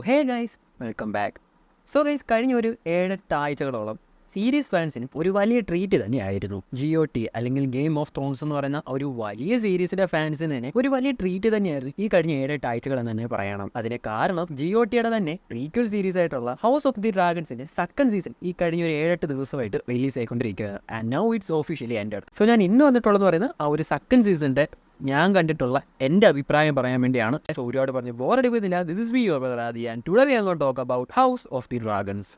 Hey guys, welcome back. കഴിഞ്ഞ ഒരു 7-8 ആഴ്ചകളോളം സീരീസ് ഫാൻസിന് ഒരു വലിയ ട്രീറ്റ് തന്നെയായിരുന്നു. GOT അല്ലെങ്കിൽ ഗെയിം ഓഫ് ത്രോൺസ് എന്ന് പറയുന്ന ഒരു വലിയ സീരീസിന്റെ ഫാൻസിന് തന്നെ ഒരു വലിയ ട്രീറ്റ് തന്നെയായിരുന്നു ഈ കഴിഞ്ഞ 7-8 ആഴ്ചകൾ എന്ന് തന്നെ പറയണം. അതിന് കാരണം GOTയുടെ തന്നെ പ്രീക്വൽ സീരീസ് ആയിട്ടുള്ള ഹൗസ് ഓഫ് ദി ഡ്രാഗൺസിന്റെ സെക്കൻഡ് സീസൺ ഈ കഴിഞ്ഞ ഒരു 7-8 ദിവസമായിട്ട് റിലീസ് ആയിക്കൊണ്ടിരിക്കുകയാണ്. And now it's officially ended. ഞാൻ ഇന്ന് വന്നിട്ടുള്ളതെന്ന് പറയുന്നത് ആ ഒരു സെക്കൻഡ് സീസണിന്റെ ഞാൻ കണ്ടിട്ടുള്ള എൻ്റെ അഭിപ്രായം പറയാൻ വേണ്ടിയാണ്. ഒരുപാട് പറഞ്ഞു ബോറടിക്കുന്നില്ല. This is your brother Adi and today we are going to talk about House of the Dragons.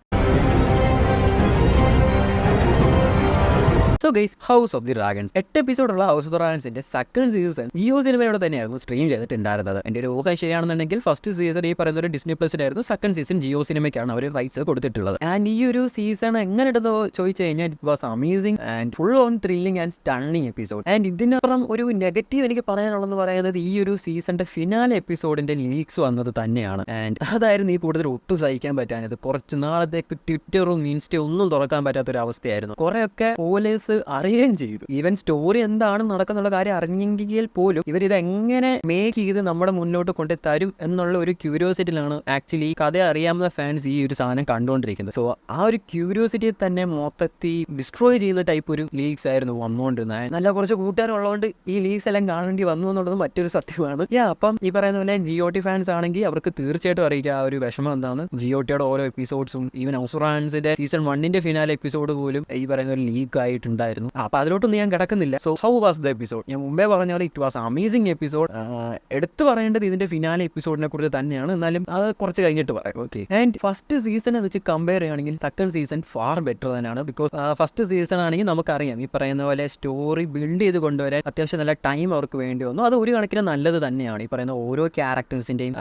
House of the Dragons 8 എപ്പിസോഡുള്ള ഹൗസ് ഓഫ് ദി ഡ്രാഗൺസിന്റെ സെക്കൻഡ് സീസൺ ജിയോ സിനിമയോടെ തന്നെയായിരുന്നു സ്ട്രീം ചെയ്തിട്ടുണ്ടായിരുന്നത്. എൻ്റെ ഒരു ഊഹം ശരിയാണെന്നുണ്ടെങ്കിൽ ഫസ്റ്റ് സീസൺ ഈ പറയുന്ന ഒരു ഡിസ്നി പ്ലസിലായിരുന്നു, സെക്കൻഡ് സീസൺ ജിയോ സിനിമയ്ക്കാണ് അവർ റൈറ്റ്സ് കൊടുത്തിട്ടുള്ളത്. ആൻഡ് ഈ ഒരു സീസൺ എങ്ങനെ ഉണ്ടെന്ന് ചോദിച്ചു കഴിഞ്ഞാൽ it was amazing and full on thrilling and stunning episode. And ഇതിനപ്പുറം ഒരു നെഗറ്റീവ് എനിക്ക് പറയാനുള്ളതെന്ന് പറയുന്നത് ഈ ഒരു സീസണിന്റെ ഫിനാലെ എപ്പിസോഡിന്റെ ലീക്സ് വന്നത് തന്നെയാണ്. ആൻഡ് അതായിരുന്നു ഈ കൂടുതൽ ഒട്ടും സഹിക്കാൻ പറ്റാഞ്ഞത്. കുറച്ച് നാളത്തേക്ക് ട്വിറ്ററും ഇൻസ്റ്റയും ഒന്നും തുറക്കാൻ പറ്റാത്തൊരു അവസ്ഥയായിരുന്നു. കുറെയൊക്കെ പോലീസ് അറിയുകയും ചെയ്തു. ഈവൻ സ്റ്റോറി എന്താണ് നടക്കുന്നുള്ള കാര്യം അറിഞ്ഞെങ്കിൽ പോലും ഇവരിത് എങ്ങനെ മേക്ക് ചെയ്ത് നമ്മുടെ മുന്നോട്ട് കൊണ്ടു തരും എന്നുള്ള ഒരു ക്യൂരിയോസിറ്റിയിലാണ് ആക്ച്വലി കഥ അറിയാവുന്ന ഫാൻസ് ഈ ഒരു സാധനം കണ്ടുകൊണ്ടിരിക്കുന്നത്. ആ ഒരു ക്യൂരിയോസിറ്റി തന്നെ മൊത്തത്തിൽ ഡിസ്ട്രോയ് ചെയ്യുന്ന ടൈപ്പ് ഒരു ലീക്സ് ആയിരുന്നു വന്നുകൊണ്ടിരുന്നത്. നല്ല കുറച്ച് കൂട്ടുകാരുള്ളതുകൊണ്ട് ഈ ലീക്സ് എല്ലാം കാണേണ്ടി വന്നു എന്നുള്ളത് മറ്റൊരു സത്യമാണ്. അപ്പം ഈ പറയുന്ന പോലെ GOT ഫാൻസ് ആണെങ്കിൽ അവർക്ക് തീർച്ചയായിട്ടും അറിയിക്കുക ആ ഒരു വിഷമം എന്താണ്. GOTയുടെ ഓരോ എപ്പിസോഡ്സും ഈവൻ ഹൗസ് ഓഫ് ഡ്രാഗൺസിന്റെ സീസൺ 1 ഫിനാലെ എപ്പിസോഡ് പോലും ഈ പറയുന്ന ഒരു ലീക്ക് ആയിട്ടുണ്ടായിരുന്നു. അപ്പൊ അതിലോട്ടൊന്നും ഞാൻ കിടക്കുന്നില്ല. How was the episode? ഞാൻ മുമ്പേ പറഞ്ഞ പോലെ ഇറ്റ് വാസ് അമേസിംഗ് എപ്പിസോഡ്. എടുത്തു പറയേണ്ടത് ഇതിന്റെ ഫിനാലെ എപ്പിസോഡിനെ കുറിച്ച് തന്നെയാണ്. എന്നാലും അത് കുറച്ച് കഴിഞ്ഞിട്ട് പറയാം. ഓക്കെ. ആൻഡ് ഫസ്റ്റ് സീസണെ വെച്ച് കമ്പയർ ചെയ്യുകയാണെങ്കിൽ സെക്കൻഡ് സീസൺ ഫാർ ബെറ്റർ തന്നെയാണ്. ബിക്കോസ് ഫസ്റ്റ് സീസൺ ആണെങ്കിൽ നമുക്കറിയാം ഈ പറയുന്ന പോലെ സ്റ്റോറി ബിൽഡ് ചെയ്ത് കൊണ്ടുവരാൻ അത്യാവശ്യം നല്ല ടൈം അവർക്ക് വേണ്ടി വന്നു. അത് ഒരു കണക്കിന് നല്ലത് തന്നെയാണ്. ഈ പറയുന്ന ഓരോ ക്യാരക്ടേഴ്സിന്റെയും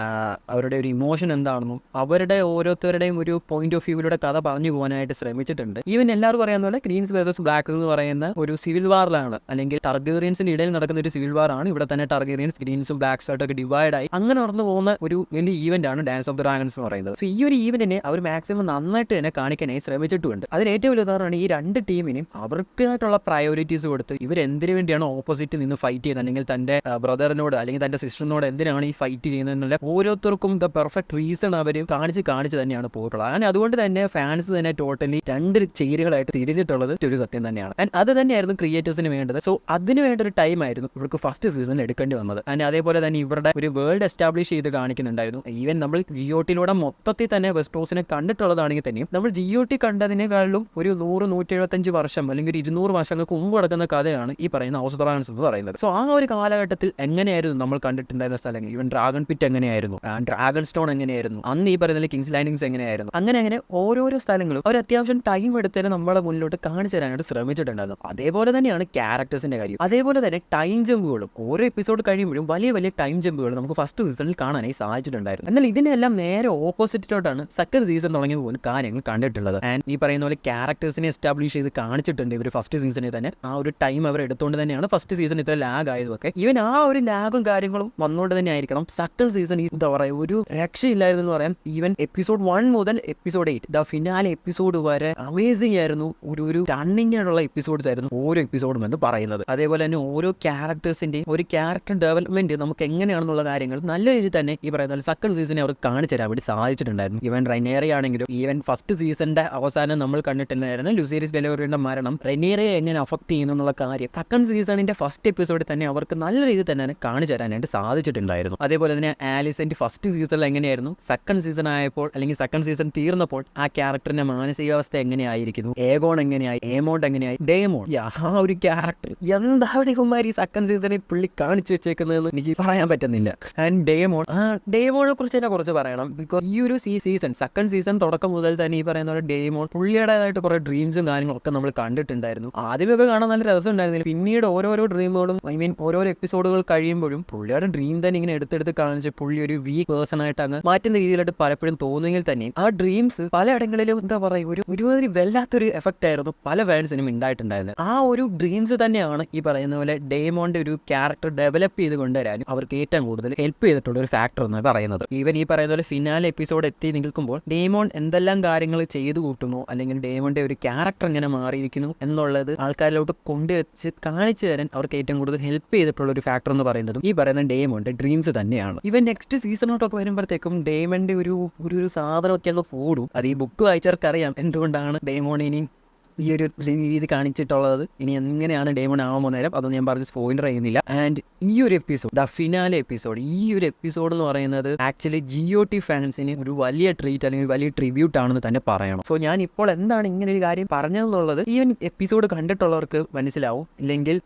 അവരുടെ ഒരു ഇമോഷൻ എന്താണെന്നും അവരുടെ ഓരോരുത്തരുടെയും ഒരു പോയിന്റ് ഓഫ് വ്യൂവിലൂടെ കഥ പറഞ്ഞു പോകാനായിട്ട് ശ്രമിച്ചിട്ടുണ്ട്. ഈവൻ എല്ലാവർക്കും അറിയാവുന്ന പോലെ ഗ്രീൻസ് വേഴ്സസ് ബ്ലാക്ക് എന്ന് പറയുന്ന ഒരു സിവിൽ വാറിലാണ്, അല്ലെങ്കിൽ ടർഗേറിയൻസിന്റെ ഇടയിൽ നടക്കുന്ന ഒരു സിവിൽ വാർ ആണ്. ഇവിടെ തന്നെ ടർഗേറിയൻസ് ഗ്രീൻസും ബ്ലാക്സും ആയിട്ടൊക്കെ ഡിവൈഡ് ആയി അങ്ങനെ നടന്നു പോകുന്ന ഒരു വലിയ ഈവന്റ് ആണ് ഡാൻസ് ഓഫ് ദി ഡ്രാഗൺസ് എന്ന് പറയുന്നത്. ഈ ഒരു ഈവന്റിനെ അവർ മാക്സിമം നന്നായിട്ട് തന്നെ കാണിക്കാനായി ശ്രമിച്ചിട്ടുണ്ട്. അതിന് ഏറ്റവും വലിയ ഉദാഹരണമാണ് ഈ രണ്ട് ടീമിനും അവർക്കായിട്ടുള്ള പ്രയോറിറ്റീസ് കൊടുത്ത് ഇവർ എന്തിനു വേണ്ടിയാണ് ഓപ്പോസിറ്റ് നിന്ന് ഫൈറ്റ് ചെയ്യുന്നത്, അല്ലെങ്കിൽ തന്റെ ബ്രദറിനോട് അല്ലെങ്കിൽ തന്റെ സിസ്റ്ററിനോട് എന്തിനാണ് ഈ ഫൈറ്റ് ചെയ്യുന്നത്, ഓരോരുത്തർക്കും ദ പെർഫെക്റ്റ് റീസൺ അവർ കാണിച്ച് തന്നെയാണ് പോയിട്ടുള്ളത്. അങ്ങനെ അതുകൊണ്ട് തന്നെ ഫാൻസ് തന്നെ ടോട്ടലി രണ്ട് ചേരുകളായിട്ട് തിരിഞ്ഞിട്ടുള്ളത് ഒരു സത്യം തന്നെയാണ്. ആൻഡ് അത് തന്നെയായിരുന്നു ക്രിയേറ്റേഴ്സിന് വേണ്ടത്. അതിന് വേണ്ട ഒരു ടൈം ആയിരുന്നു ഇവർക്ക് ഫസ്റ്റ് സീസണിൽ എടുക്കേണ്ടി വന്നത്. ആൻഡ് അതേപോലെ തന്നെ ഇവരുടെ ഒരു വേൾഡ് എസ്റ്റാബ്ലിഷ് ചെയ്ത് കാണിക്കുന്നുണ്ടായിരുന്നു. ഈവൻ നമ്മൾ GOTയിലൂടെ മൊത്തത്തിൽ തന്നെ വെസ്റ്റോസിനെ കണ്ടിട്ടുള്ളതാണെങ്കിൽ തന്നെയും നമ്മൾ GOT കണ്ടതിനേക്കാളും ഒരു 100-175 വർഷം അല്ലെങ്കിൽ ഒരു 200 വർഷങ്ങൾക്ക് മുമ്പ് നടക്കുന്ന കഥയാണ് ഈ പറയുന്ന ഹൗസ് ഓഫ് ഡ്രാഗൺസ് എന്ന് പറയുന്നത്. ആ ഒരു കാലഘട്ടത്തിൽ എങ്ങനെയായിരുന്നു നമ്മൾ കണ്ടിട്ടുണ്ടായിരുന്ന സ്ഥലങ്ങൾ, ഈവൻ ഡ്രാഗൺ പിറ്റ് എങ്ങനെയായിരുന്നു, ഡ്രാഗൺ സ്റ്റോൺ എങ്ങനെയായിരുന്നു, അന്ന് ഈ പറയുന്ന കിങ്സ് ലാൻഡിങ്സ് എങ്ങനെയായിരുന്നു, അങ്ങനെ ഓരോരോ സ്ഥലങ്ങളും അവർ അത്യാവശ്യം ടൈം എടുത്തതിന് നമ്മളെ മുന്നിലോട്ട് കാണിച്ചു തരാനായിട്ട് ശ്രമിച്ചിട്ടുണ്ടായിരുന്നു. അതേപോലെ തന്നെയാണ് ക്യാരക്ടേഴ്സിന്റെ കാര്യം. അതേപോലെ തന്നെ ടൈം ജമ്പുകളും ഓരോ എപ്പിസോഡ് കഴിയുമ്പോഴും വലിയ വലിയ ടൈം ജമ്പുകൾ നമുക്ക് ഫസ്റ്റ് സീസണിൽ കാണാനായി സാധിച്ചിട്ടുണ്ടായിരുന്നു. എന്നാൽ ഇതിനെല്ലാം നേരെ ഓപ്പോസിറ്റോട്ടാണ് സെക്കൻഡ് സീസൺ തുടങ്ങി പോകുന്ന കാര്യങ്ങൾ കണ്ടിട്ടുള്ളത്. ആൻഡ് ഈ പറയുന്ന പോലെ ക്യാരക്ടേഴ്സിനെ എസ്റ്റാബ്ലിഷ് ചെയ്ത് കാണിച്ചിട്ടുണ്ട് ഇവർ ഫസ്റ്റ് സീസണിൽ തന്നെ. ആ ഒരു ടൈം അവർ എടുത്തുകൊണ്ട് തന്നെയാണ് ഫസ്റ്റ് സീസൺ ഇത്ര ലാഗ് ആയതൊക്കെ. ഈവൻ ആ ഒരു ലാഗും കാര്യങ്ങളും വന്നുകൊണ്ട് തന്നെ ആയിരിക്കണം സെക്കൻഡ് സീസൺ എന്താ പറയുക ഒരു രക്ഷയില്ലായിരുന്നു എന്ന് പറയാം. ഈവൻ എപ്പിസോഡ് 1 മുതൽ എപ്പിസോഡ് 8 ദ ഫിനാലെ എപ്പിസോഡ് വരെ അമേസിംഗ് ആയിരുന്നു. ഒരു ടണ്ണിങ് ആയിട്ടുള്ള എപ്പിസോഡ്സ് ആയിരുന്നു ഓരോ എപ്പിസോഡും എന്ന് പറയുന്നത്. അതേപോലെ തന്നെ ഓരോ ക്യാരക്ടേഴ്സിന്റെയും ഒരു ക്യാരക്ടർ ഡെവലപ്മെന്റ് നമുക്ക് എങ്ങനെയാണെന്നുള്ള കാര്യങ്ങൾ നല്ല രീതിയിൽ തന്നെ ഈ പറയുന്ന സെക്കൻഡ് സീസണെ അവർക്ക് കാണിച്ചു തരാൻ വേണ്ടി സാധിച്ചിട്ടുണ്ടായിരുന്നു. ഈവൻ റെനേറി ആണെങ്കിലും ഈവൻ ഫസ്റ്റ് സീസണിന്റെ അവസാനം നമ്മൾ കണ്ടിട്ടുണ്ടായിരുന്നു ലൂസിയസ് വെലോറിയുടെ മരണം റെനേറിയെ എങ്ങനെ അഫക്ട് ചെയ്യുന്നു എന്നുള്ള കാര്യം സെക്കൻഡ് സീസണിന്റെ ഫസ്റ്റ് എപ്പിസോഡിൽ തന്നെ അവർക്ക് നല്ല രീതിയിൽ തന്നെ കാണിച്ചു തരാനായിട്ട് സാധിച്ചിട്ടുണ്ടായിരുന്നു. അതേപോലെ തന്നെ ആലിസന്റെ ഫസ്റ്റ് സീസണിൽ എങ്ങനെയായിരുന്നു, സെക്കൻഡ് സീസൺ ആയപ്പോൾ അല്ലെങ്കിൽ സെക്കൻഡ് സീസൺ തീർന്നപ്പോൾ ആ ക്യാരക്ടറിന്റെ മാനസികാവസ്ഥ എങ്ങനെയായിരിക്കുന്നു, ഏഗോൺ എങ്ങനെയായി, ഏമോണ്ട് എങ്ങനെയായി, ഡേമോൺ ആ ഒരു ക്യാരക്ടർ എന്താ കുമാരി സെക്കൻഡ് സീസണിൽ പുള്ളി കാണിച്ചു വെച്ചേക്കുന്നതെന്ന് എനിക്ക് പറയാൻ പറ്റുന്നില്ല. ആൻഡ് ഡേമോണെ കുറിച്ച് തന്നെ കുറച്ച് പറയണം. ബിക്കോസ് ഈ ഒരു സീസൺ സെക്കൻഡ് സീസൺ തുടക്കം മുതൽ തന്നെ ഈ പറയുന്ന പോലെ ഡേമോൺ പുള്ളിയുടേതായിട്ട് കുറെ ഡ്രീംസും കാര്യങ്ങളൊക്കെ നമ്മൾ കണ്ടിട്ടുണ്ടായിരുന്നു. ആദ്യമൊക്കെ കാണാൻ നല്ല രസം ഉണ്ടായിരുന്നില്ല. പിന്നീട് ഓരോരോ ഡ്രീമുകളും ഓരോരോ എപ്പിസോഡുകൾ കഴിയുമ്പോഴും പുള്ളിയുടെ ഡ്രീം തന്നെ ഇങ്ങനെ എടുത്തെടുത്ത് കാണിച്ച് പുള്ളി ഒരു വീക്ക് പേഴ്സൺ ആയിട്ട് അങ്ങ് മാറ്റുന്ന രീതിയിലായിട്ട് പലപ്പോഴും തോന്നുമെങ്കിൽ തന്നെ ആ ഡ്രീംസ് പലയിടങ്ങളിലും എന്താ പറയുക ഒരുമാതിരി വല്ലാത്തൊരു എഫക്റ്റ് ആയിരുന്നു പല ഫാൻസിനും ഉണ്ടായി ഉണ്ടായിട്ടുണ്ടായിരുന്നത്. ആ ഒരു ഡ്രീംസ് തന്നെയാണ് ഈ പറയുന്ന പോലെ ഡേമോന്റെ ഒരു ക്യാരക്ടർ ഡെവലപ്പ് ചെയ്ത് കൊണ്ടുവരാനും അവർക്ക് ഏറ്റവും കൂടുതൽ ഹെൽപ്പ് ചെയ്തിട്ടുള്ള ഒരു ഫാക്ടർ എന്ന് പറയുന്നത്. ഈവൻ ഈ പറയുന്ന പോലെ ഫിനാലെ എപ്പിസോഡ് എത്തി നിൽക്കുമ്പോൾ ഡേമോൺ എന്തെല്ലാം കാര്യങ്ങൾ ചെയ്തു കൂട്ടുന്നു, അല്ലെങ്കിൽ ഡേമോന്റെ ഒരു ക്യാരക്ടർ എങ്ങനെ മാറിയിരിക്കുന്നു എന്നുള്ളത് ആൾക്കാരിലോട്ട് കൊണ്ടുവച്ച് കാണിച്ചു തരാൻ അവർക്ക് ഏറ്റവും കൂടുതൽ ഹെൽപ്പ് ചെയ്തിട്ടുള്ള ഒരു ഫാക്ടർ എന്ന് പറയുന്നതും ഈ പറയുന്ന ഡേമോന്റെ ഡ്രീംസ് തന്നെയാണ്. ഇവൻ നെക്സ്റ്റ് സീസണോട്ടൊക്കെ വരുമ്പോഴത്തേക്കും ഡേമോന്റെ ഒരു സാധനമൊക്കെ അങ്ങ് പോടും. അത് ഈ ബുക്ക് വായിച്ചവർക്ക് അറിയാം എന്തുകൊണ്ടാണ് ഡേമോൺ ഇനി ഈ ഒരു രീതി കാണിച്ചിട്ടുള്ളത്. ഇനി എങ്ങനെയാണ് ഡേമോൺ ആവാൻ നേരം അതൊന്നും ഞാൻ പറഞ്ഞ് സ്പോയിലർ ചെയ്യുന്നില്ല. ആൻഡ് ഈ ഒരു എപ്പിസോഡ്, ദ ഫിനാലെ എപ്പിസോഡ്, ഈ ഒരു എപ്പിസോഡ് എന്ന് പറയുന്നത് ആക്ച്വലി GOT ഫാൻസിന് ഒരു വലിയ ട്രീറ്റ് അല്ലെങ്കിൽ വലിയ ട്രിബ്യൂട്ട് ആണെന്ന് തന്നെ പറയണം. സോ ഞാൻ ഇപ്പോൾ എന്താണ് ഇങ്ങനെ ഒരു കാര്യം പറഞ്ഞതെന്നുള്ളത് ഈ എപ്പിസോഡ് കണ്ടിട്ടുള്ളവർക്ക് മനസ്സിലാവും. ഇല്ലെങ്കിൽ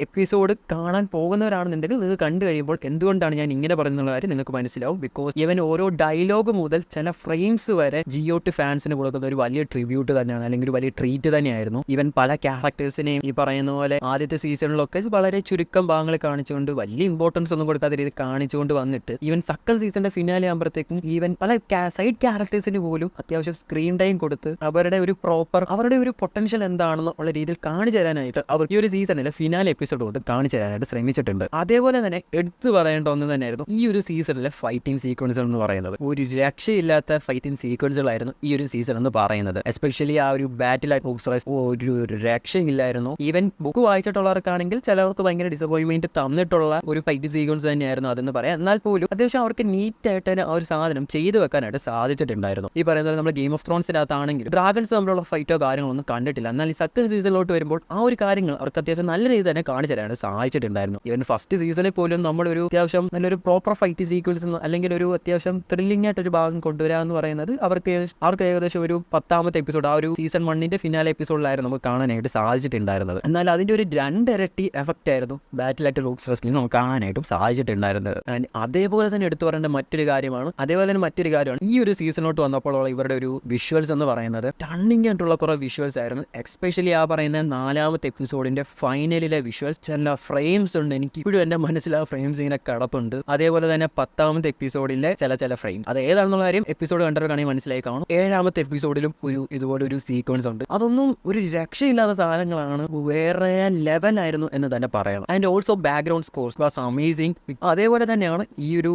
എപ്പിസോഡ് കാണാൻ പോകുന്നവരാണെന്നുണ്ടെങ്കിൽ നിങ്ങൾക്ക് കണ്ടു കഴിയുമ്പോൾ എന്തുകൊണ്ടാണ് ഞാൻ ഇങ്ങനെ പറയുന്നുള്ള കാര്യം നിങ്ങൾക്ക് മനസ്സിലാവും. ബിക്കോസ് ഇവൻ ഓരോ ഡയലോഗ് മുതൽ ചില ഫ്രെയിംസ് വരെ GOT ഫാൻസിന് കൊടുക്കുന്ന ഒരു വലിയ ട്രിബ്യൂട്ട് തന്നെയാണ്, അല്ലെങ്കിൽ ഒരു വലിയ ട്രീറ്റ് തന്നെയായിരുന്നു. ഇവൻ പല ക്യാരക്ടേഴ്സിനെയും ഈ പറയുന്ന പോലെ ആദ്യത്തെ സീസണിലൊക്കെ വളരെ ചുരുക്കം ഭാഗങ്ങൾ കാണിച്ചുകൊണ്ട് വലിയ ഇമ്പോർട്ടൻസ് ഒന്നും കൊടുക്കാത്ത രീതി കാണിച്ചുകൊണ്ട് വന്നിട്ട് ഈവൻ സെക്കൻഡ് സീസണിന്റെ ഫിനാലെ ആകുമ്പോഴത്തേക്കും ഈവൻ പല സൈഡ് ക്യാരക്ടേഴ്സിന് പോലും അത്യാവശ്യം സ്ക്രീൻ ടൈം കൊടുത്ത് അവരുടെ ഒരു പൊട്ടൻഷ്യൽ എന്താണെന്ന് ഉള്ള രീതിയിൽ കാണിച്ചു തരാനായിട്ട് അവർ ഈ ഒരു സീസണിലെ ഫിനാലെ എപ്പിസോഡ് കൊണ്ട് കാണിച്ചു തരാനായിട്ട് ശ്രമിച്ചിട്ടുണ്ട്. അതേപോലെ തന്നെ എടുത്തു പറയേണ്ട ഒന്ന് തന്നെയായിരുന്നു ഈ ഒരു സീസണിലെ ഫൈറ്റിംഗ് സീക്വൻസുകൾ എന്ന് പറയുന്നത്. ഒരു രക്ഷയില്ലാത്ത ഫൈറ്റിംഗ് സീക്വൻസുകളായിരുന്നു ഈ ഒരു സീസൺ എന്ന് പറയുന്നത്. എസ്പെഷ്യലി ആ ഒരു ബാറ്റിൽ ഒരു രക്ഷയില്ലായിരുന്നു. ഈവൻ ബുക്ക് വായിച്ചിട്ടുള്ളവർക്കാണെങ്കിൽ ചിലവർക്ക് ഭയങ്കര ഡിസപ്പോയിൻമെന്റ് തന്നിട്ടുള്ള ഒരു ഫൈറ്റ് സീക്വൻസ് തന്നെയായിരുന്നു അതെന്ന് പറയാം. എന്നാൽ പോലും അത്യാവശ്യം അവർക്ക് നീറ്റായിട്ട് ആ ഒരു സാധനം ചെയ്തു വെക്കാനായിട്ട് സാധിച്ചിട്ടുണ്ടായിരുന്നു. ഈ പറയുന്നത് നമ്മൾ ഗെയിം ഓഫ് ത്രോൺസിനകത്താണെങ്കിലും ഡ്രാഗൺസ് തമ്മിലുള്ള ഫൈറ്റോ കാര്യങ്ങളൊന്നും കണ്ടിട്ടില്ല. എന്നാൽ ഈ സെക്കൻഡ് സീസണിലോട്ട് വരുമ്പോൾ ആ ഒരു കാര്യങ്ങൾ അവർക്ക് അത്യാവശ്യം നല്ല രീതിയിൽ തന്നെ കാണിച്ചു തരാനായിട്ട് സാധിച്ചിട്ടുണ്ടായിരുന്നു. ഈവൻ ഫസ്റ്റ് സീസണിൽ പോലും നമ്മളൊരു അത്യാവശ്യം നല്ലൊരു പ്രോപ്പർ ഫൈറ്റ് സീക്വൻസ് അല്ലെങ്കിൽ ഒരു അത്യാവശ്യം ത്രില്ലിംഗ് ആയിട്ടൊരു ഭാഗം കൊണ്ടുവരിക എന്ന് പറയുന്നത് അവർക്ക് ഏകദേശം ഒരു 10ാമത്തെ എപ്പിസോഡ്, ആ ഒരു സീസൺ 1ന്റെ ഫിനാലെ എപ്പിസോഡിലായിരുന്നു നമുക്ക് കാണാനായിട്ട് സാധിച്ചിട്ടുണ്ടായിരുന്നത്. എന്നാൽ അതിന്റെ ഒരു 2 ഇരട്ടി എഫക്റ്റ് ആയിരുന്നു ബാറ്റിൽ അറ്റ് റൂക്സ് റെസ്ലിംഗ് നമുക്ക് കാണാനായിട്ടും സാധിച്ചിട്ടുണ്ടായിരുന്നത്. അതേപോലെ തന്നെ എടുത്തു പറയേണ്ട മറ്റൊരു കാര്യമാണ് ഈ ഒരു സീസണിലോട്ട് വന്നപ്പോഴുള്ള ഇവരുടെ ഒരു വിഷ്വൽസ് എന്ന് പറയുന്നത് ടണ്ണിങ് ആയിട്ടുള്ള കുറെ വിഷ്വൽസ് ആയിരുന്നു. എക്സ്പെഷ്യലി ആ പറയുന്ന 4ാമത്തെ എപ്പിസോഡിന്റെ ഫൈനലിലെ വിഷ്വൽസ്, ചില ഫ്രെയിംസ് ഉണ്ട്, എനിക്ക് ഇപ്പോഴും എന്റെ മനസ്സിൽ ആ ഫ്രെയിംസ് ഇങ്ങനെ കിടപ്പുണ്ട്. അതേപോലെ തന്നെ 10ാമത്തെ എപ്പിസോഡിലെ ചില ഫ്രെയിം, അത് ഏതാണെന്നുള്ള കാര്യം എപ്പിസോഡ് കണ്ടവർക്കാണെങ്കിൽ മനസ്സിലായി കാണും. 7ാമത്തെ എപ്പിസോഡിലും ഇതുപോലെ ഒരു സീക്വൻസ് ഉണ്ട്. അതൊന്നും ഒരു രക്ഷയില്ലാത്ത സാധനങ്ങളാണ്, വേറെ ലെവലായിരുന്നു എന്ന് തന്നെ പറയണം. And also background scores was amazing. അതേപോലെ തന്നെയാണ് ഈ ഒരു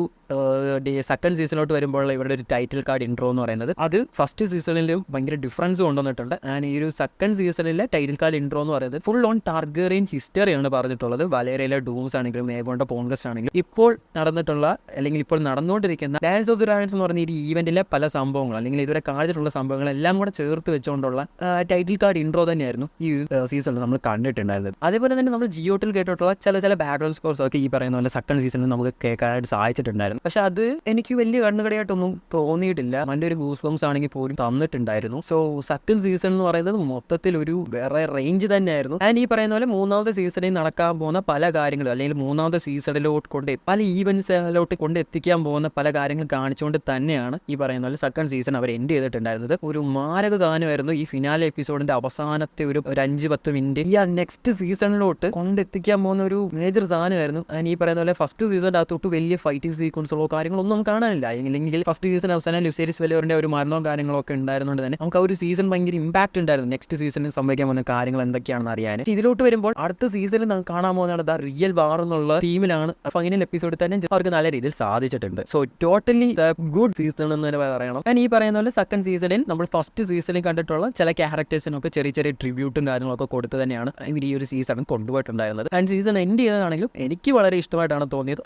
സെക്കൻഡ് സീസണിലോട്ട് വരുമ്പോൾ ഇവരുടെ ഒരു ടൈറ്റിൽ കാർഡ് ഇൻട്രോ എന്ന് പറയുന്നത് അത് ഫസ്റ്റ് സീസണിലും ഭയങ്കര ഡിഫറൻസ് കൊണ്ടുവന്നിട്ടുണ്ട്. ആൻഡ് ഈ ഒരു സെക്കൻഡ് സീസണിലെ ടൈറ്റിൽ കാർഡ് ഇൻട്രോ എന്ന് പറയുന്നത് ഫുൾ ഓൺ ടാർഗറിയൻ ഹിസ്റ്ററിയാണ് പറഞ്ഞിട്ടുള്ളത്. വലേറിയയിലെ ഡൂംസ് ആണെങ്കിലും ഏവോണ്ട പോൺകസ്റ്റ് ആണെങ്കിലും ഇപ്പോൾ നടന്നിട്ടുള്ള അല്ലെങ്കിൽ ഇപ്പോൾ നടന്നുകൊണ്ടിരിക്കുന്ന ഡാൻസ് ഓഫ് ദി ഡ്രാഗൺസ് എന്ന് പറഞ്ഞ ഈ ഈവന്റിലെ പല സംഭവങ്ങൾ അല്ലെങ്കിൽ ഇതുവരെ കാണിച്ചിട്ടുള്ള സംഭവങ്ങൾ എല്ലാം കൂടെ ചേർത്ത് വെച്ചുകൊണ്ടുള്ള ടൈറ്റിൽ കാർഡ് ഇൻട്രോ തന്നെയായിരുന്നു ഈ സീസണിൽ നമ്മൾ കണ്ടിട്ടുണ്ടായിരുന്നത്. അതേപോലെ തന്നെ നമ്മൾ GOTൽ കേട്ടിട്ടുള്ള ചില ബാക്ക്ഗ്രൗണ്ട് സ്കോർസ് ഒക്കെ ഈ പറയുന്ന പോലെ സെക്കൻഡ് സീസണിൽ നമുക്ക് കേൾക്കാനായിട്ട് സാധിച്ചിട്ടുണ്ടായിരുന്നു. പക്ഷെ അത് എനിക്ക് വലിയ കണ്ണുകടിയായിട്ടൊന്നും തോന്നിയിട്ടില്ല. അതിന്റെ ഒരു ഗൂസ് ബംസ് ആണെങ്കിൽ പോലും തന്നിട്ടുണ്ടായിരുന്നു. സോ സെക്കൻഡ് സീസൺ എന്ന് പറയുന്നത് മൊത്തത്തിൽ ഒരു വേറെ റേഞ്ച് തന്നെയായിരുന്നു. ആൻഡ് ഈ പറയുന്ന പോലെ 3ാമത്തെ സീസണിൽ നടക്കാൻ പോകുന്ന പല കാര്യങ്ങളും അല്ലെങ്കിൽ 3ാമത്തെ സീസണിലോട്ട് പല ഈവൻസിലോട്ട് എത്തിക്കാൻ പോകുന്ന പല കാര്യങ്ങൾ കാണിച്ചുകൊണ്ട് തന്നെയാണ് ഈ പറയുന്ന പോലെ സെക്കൻഡ് സീസൺ അവർ എൻഡ് ചെയ്തിട്ടുണ്ടായിരുന്നത്. ഒരു മാരക സാധനമായിരുന്നു ഈ ഫിനാലെ എപ്പിസോഡിന്റെ അവസാനത്തെ ഒരു 5-10 മിനിറ്റ് ഈ നെക്സ്റ്റ് സീസണിലോട്ട് കൊണ്ടെത്തിക്കാൻ പോകുന്ന ഒരു മേജർ സാധനമായിരുന്നു. ആൻഡ് ഈ പറയുന്ന പോലെ ഫസ്റ്റ് സീസണിന്റെ അകത്തോട്ട് വലിയ ഫൈറ്റിംഗ് സീക്വൻസുകളോ കാര്യങ്ങളൊന്നും കാണാനില്ല. അല്ലെങ്കിൽ ഫസ്റ്റ് സീസൺ അവസാനം ലുസേരിയസ് വെലോറിന്റെ ഒരു മരണവും കാര്യങ്ങളൊക്കെ ഉണ്ടായിരുന്നുകൊണ്ട് തന്നെ നമുക്ക് ആ ഒരു സീസൺ ഭയങ്കര ഇമ്പാക്ട് ഉണ്ടായിരുന്നു. നെക്സ്റ്റ് സീസണിൽ സംഭവിക്കാൻ പോകുന്ന കാര്യങ്ങൾ എന്തൊക്കെയാണെന്ന് അറിയാൻ. ഇതിലോട്ട് വരുമ്പോൾ അടുത്ത സീസണിൽ കാണാൻ പോകുന്നത് ദ റിയൽ വാർ എന്നുള്ള ടീമിലാണ് ഫൈനൽ എപ്പിസോഡിൽ തന്നെ അവർക്ക് നല്ല രീതിയിൽ സാധിച്ചിട്ടുണ്ട്. സോ ടോട്ടലി ഗുഡ് സീസൺ എന്ന് തന്നെ പറയണം. ആൻഡ് ഈ പറയുന്ന പോലെ സെക്കൻഡ് സീസണിൽ നമ്മൾ ഫസ്റ്റ് സീസണിൽ കണ്ടിട്ടുള്ള ചില ക്യാരക്ടേഴ്സിനൊക്കെ ചെറിയ ട്രിബ്യൂട്ടും കാര്യങ്ങളൊക്കെ കൊടുത്ത് തന്നെയാണ് ഇവർ ഈ ഒരു സീസൺ കൊണ്ടുപോയിട്ടുണ്ടായിരുന്നത്. ആൻഡ് സീസൺ എൻഡ് ചെയ്തതാണെങ്കിലും എനിക്ക് വളരെ ഇഷ്ടമായിട്ടാണ് തോന്നിയത്.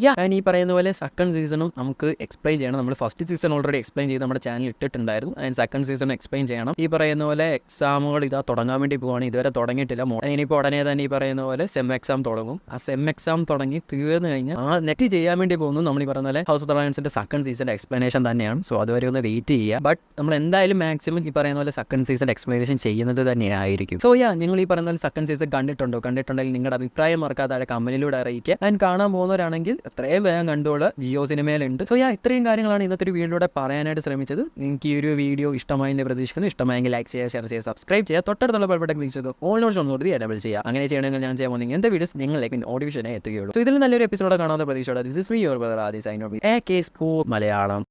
ഞാൻ ഈ പറയുന്ന പോലെ സെക്കൻഡ് സീസണും നമുക്ക് എക്സ്പ്ലെയിൻ ചെയ്യണം. നമ്മൾ ഫസ്റ്റ് സീസൺ ഓൾറെഡി എക്സ്പ്ലെയിൻ ചെയ്ത് നമ്മുടെ ചാനൽ ഇട്ടിട്ടുണ്ടായിരുന്നു. ആൻഡ് സെക്കൻഡ് സീസൺ എക്സ്പ്ലെയിൻ ചെയ്യണം. ഈ പറയുന്ന പോലെ എക്സാമുകൾ തുടങ്ങാൻ വേണ്ടി പോവാണ്. ഇതുവരെ തുടങ്ങിയിട്ടില്ല. ഇനിയിപ്പോൾ ഉടനെ തന്നെ ഈ പറയുന്ന പോലെ സെം എക്സാം തുടങ്ങും. ആ സെം എക്സാം തുടങ്ങി തീർന്നു കഴിഞ്ഞാൽ ആ നെറ്റ് ചെയ്യാൻ വേണ്ടി പോകുന്നു. നമ്മൾ ഈ പറയുന്ന പോലെ ഹൗസ് ഓഫ് ഡ്രാഗൺസിന്റെ സെക്കൻഡ് സീസൺ എക്സ്പ്ലനേഷൻ തന്നെയാണ്. സോ അതുവരെ ഒന്ന് വെയിറ്റ് ചെയ്യുക. ബട്ട് നമ്മൾ എന്തായാലും മാക്സിമം ഈ പറയുന്ന പോലെ സെക്കൻഡ് സീസൺ എക്സ്പ്ലനേഷൻ ചെയ്യുന്നത് തന്നെയായിരിക്കും. സോ നിങ്ങൾ ഈ പറയുന്ന പോലെ സെക്കൻഡ് സീസൺ കണ്ടിട്ടുണ്ടെങ്കിൽ നിങ്ങളുടെ അഭിപ്രായം മറക്കാതെ കമന്റിലൂടെ അറിയിക്കുക. ആൻഡ് കാണാൻ പോകുന്നവരാണെങ്കിൽ എത്രയും വേഗം കണ്ടോളൂ. ജിയോ സിനിമയിലുണ്ട്. സോ ഇത്രയും കാര്യങ്ങളാണ് ഇന്നത്തെ ഒരു വീഡിയോയുടെ പറയാനായിട്ട് ശ്രമിച്ചത്. എനിക്ക് ഈ ഒരു വീഡിയോ ഇഷ്ടമായി എന്ന് പ്രതീക്ഷിക്കുന്നു. ഇഷ്ടമായെങ്കിൽ ലൈക്ക് ചെയ്യുക, ഷെയർ ചെയ്യുക, സബ്സ്ക്രൈബ് ചെയ്യുക, തൊട്ടടുത്തുള്ള ബെൽ ബട്ടൺ ക്ലിക്ക് ചെയ്ത് ഓൾ നോട്ടിഫിക്കേഷൻ കൊടുത്ത് എനേബിൾ ചെയ്യുക. അങ്ങനെ ചെയ്യണമെങ്കിൽ ഞാൻ ചെയ്യാൻ പോകുന്ന ഇങ്ങനത്തെ വീഡിയോസ് നിങ്ങളിലേക്ക് നോട്ടിഫിക്കേഷനെ എത്തുകയുള്ളൂ. സോ ഇതിൽ നല്ലൊരു എപ്പിസോഡ് കാണാതെ പ്രതീക്ഷയോടെ this is me your brother Aadi sign off AK Sport Malayalam.